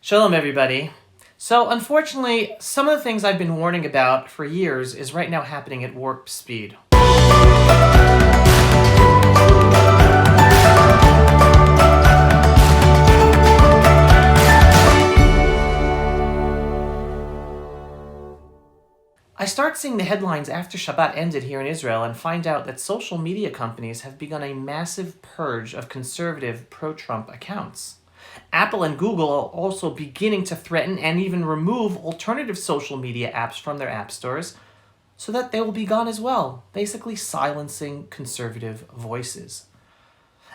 Shalom, everybody. So, unfortunately, some of the things I've been warning about for years is right now happening at warp speed. I start seeing the headlines after Shabbat ended here in Israel and find out that social media companies have begun a massive purge of conservative pro-Trump accounts. Apple and Google are also beginning to threaten and even remove alternative social media apps from their app stores so that they will be gone as well, basically silencing conservative voices.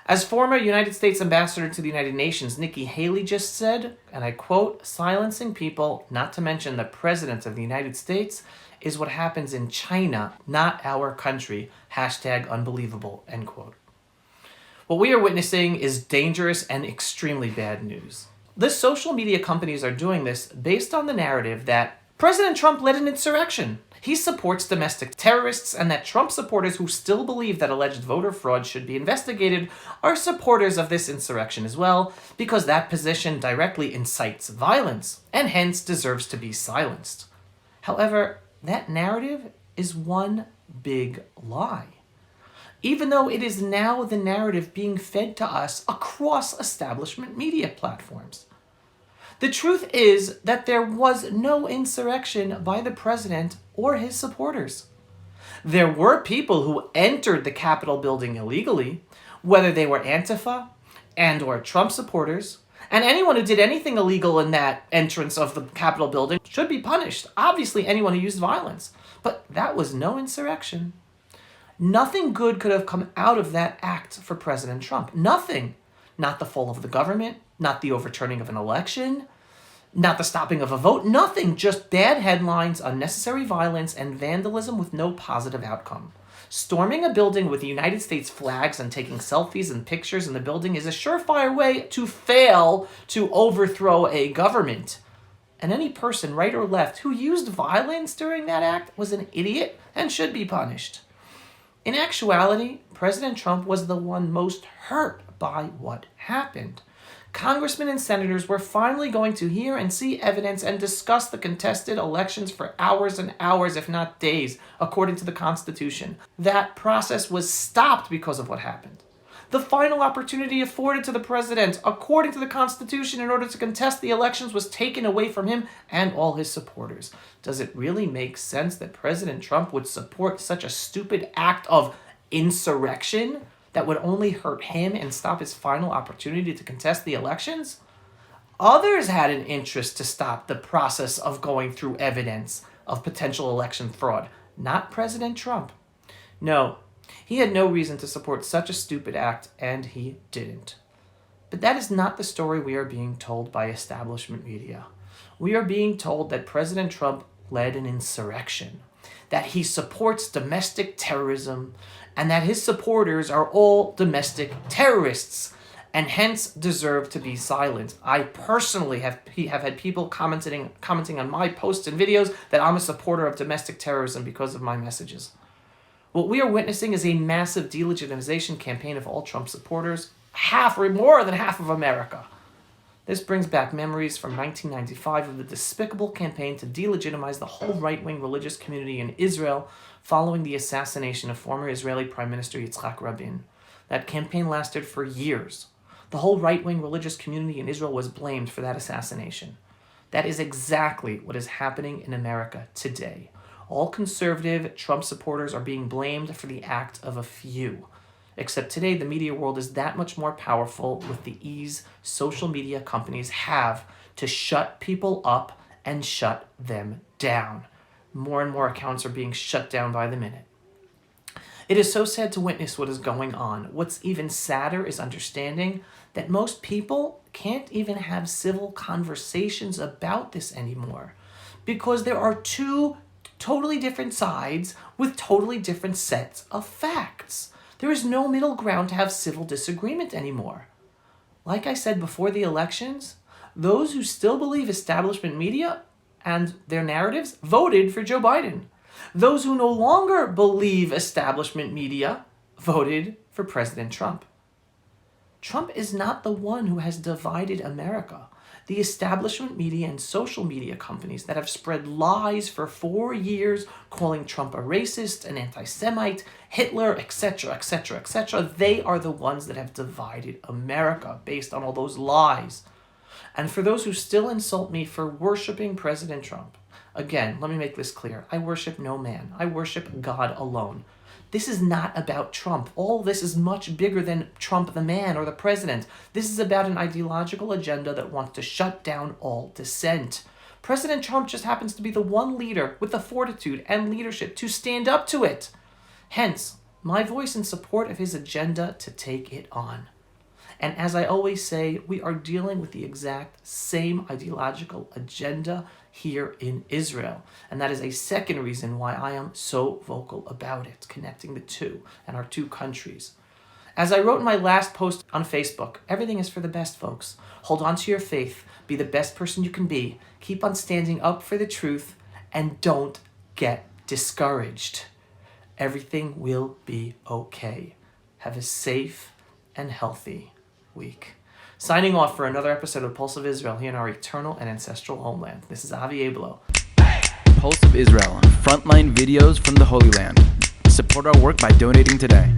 As former United States Ambassador to the United Nations, Nikki Haley just said, and I quote, "Silencing people, not to mention the President of the United States, is what happens in China, not our country. #unbelievable," end quote. What we are witnessing is dangerous and extremely bad news. The social media companies are doing this based on the narrative that President Trump led an insurrection. He supports domestic terrorists, and that Trump supporters who still believe that alleged voter fraud should be investigated are supporters of this insurrection as well, because that position directly incites violence and hence deserves to be silenced. However, that narrative is one big lie, even though it is now the narrative being fed to us across establishment media platforms. The truth is that there was no insurrection by the president or his supporters. There were people who entered the Capitol building illegally, whether they were Antifa and or Trump supporters, and anyone who did anything illegal in that entrance of the Capitol building should be punished. Obviously, anyone who used violence. But that was no insurrection. Nothing good could have come out of that act for President Trump. Nothing. Not the fall of the government, not the overturning of an election, not the stopping of a vote, nothing. Just bad headlines, unnecessary violence, and vandalism with no positive outcome. Storming a building with the United States flags and taking selfies and pictures in the building is a surefire way to fail to overthrow a government. And any person, right or left, who used violence during that act was an idiot and should be punished. In actuality, President Trump was the one most hurt by what happened. Congressmen and senators were finally going to hear and see evidence and discuss the contested elections for hours and hours, if not days, according to the Constitution. That process was stopped because of what happened. The final opportunity afforded to the president, according to the Constitution, in order to contest the elections was taken away from him and all his supporters. Does it really make sense that President Trump would support such a stupid act of insurrection that would only hurt him and stop his final opportunity to contest the elections? Others had an interest to stop the process of going through evidence of potential election fraud, not President Trump. No, he had no reason to support such a stupid act, and he didn't. But that is not the story we are being told by establishment media. We are being told that President Trump led an insurrection, that he supports domestic terrorism, and that his supporters are all domestic terrorists and hence deserve to be silenced. I personally have had people commenting on my posts and videos that I'm a supporter of domestic terrorism because of my messages. What we are witnessing is a massive delegitimization campaign of all Trump supporters, half or more than half of America. This brings back memories from 1995 of the despicable campaign to delegitimize the whole right-wing religious community in Israel following the assassination of former Israeli Prime Minister Yitzhak Rabin. That campaign lasted for years. The whole right-wing religious community in Israel was blamed for that assassination. That is exactly what is happening in America today. All conservative Trump supporters are being blamed for the act of a few. Except today, the media world is that much more powerful with the ease social media companies have to shut people up and shut them down. More and more accounts are being shut down by the minute. It is so sad to witness what is going on. What's even sadder is understanding that most people can't even have civil conversations about this anymore because there are two totally different sides with totally different sets of facts. There is no middle ground to have civil disagreement anymore. Like I said before the elections, those who still believe establishment media and their narratives voted for Joe Biden. Those who no longer believe establishment media voted for President Trump. Trump is not the one who has divided America. The establishment media and social media companies that have spread lies for 4 years, calling Trump a racist, an anti-Semite, Hitler, etc., etc., etc., they are the ones that have divided America based on all those lies. And for those who still insult me for worshiping President Trump, again, let me make this clear. I worship no man. I worship God alone. This is not about Trump. All this is much bigger than Trump the man or the president. This is about an ideological agenda that wants to shut down all dissent. President Trump just happens to be the one leader with the fortitude and leadership to stand up to it. Hence, my voice in support of his agenda to take it on. And as I always say, we are dealing with the exact same ideological agenda here in Israel. And that is a second reason why I am so vocal about it, connecting the two and our two countries. As I wrote in my last post on Facebook, everything is for the best, folks. Hold on to your faith. Be the best person you can be. Keep on standing up for the truth. And don't get discouraged. Everything will be okay. Have a safe and healthy week. Signing off for another episode of Pulse of Israel here in our eternal and ancestral homeland. This is Avi Abelo. Pulse of Israel, frontline videos from the Holy Land. Support our work by donating today.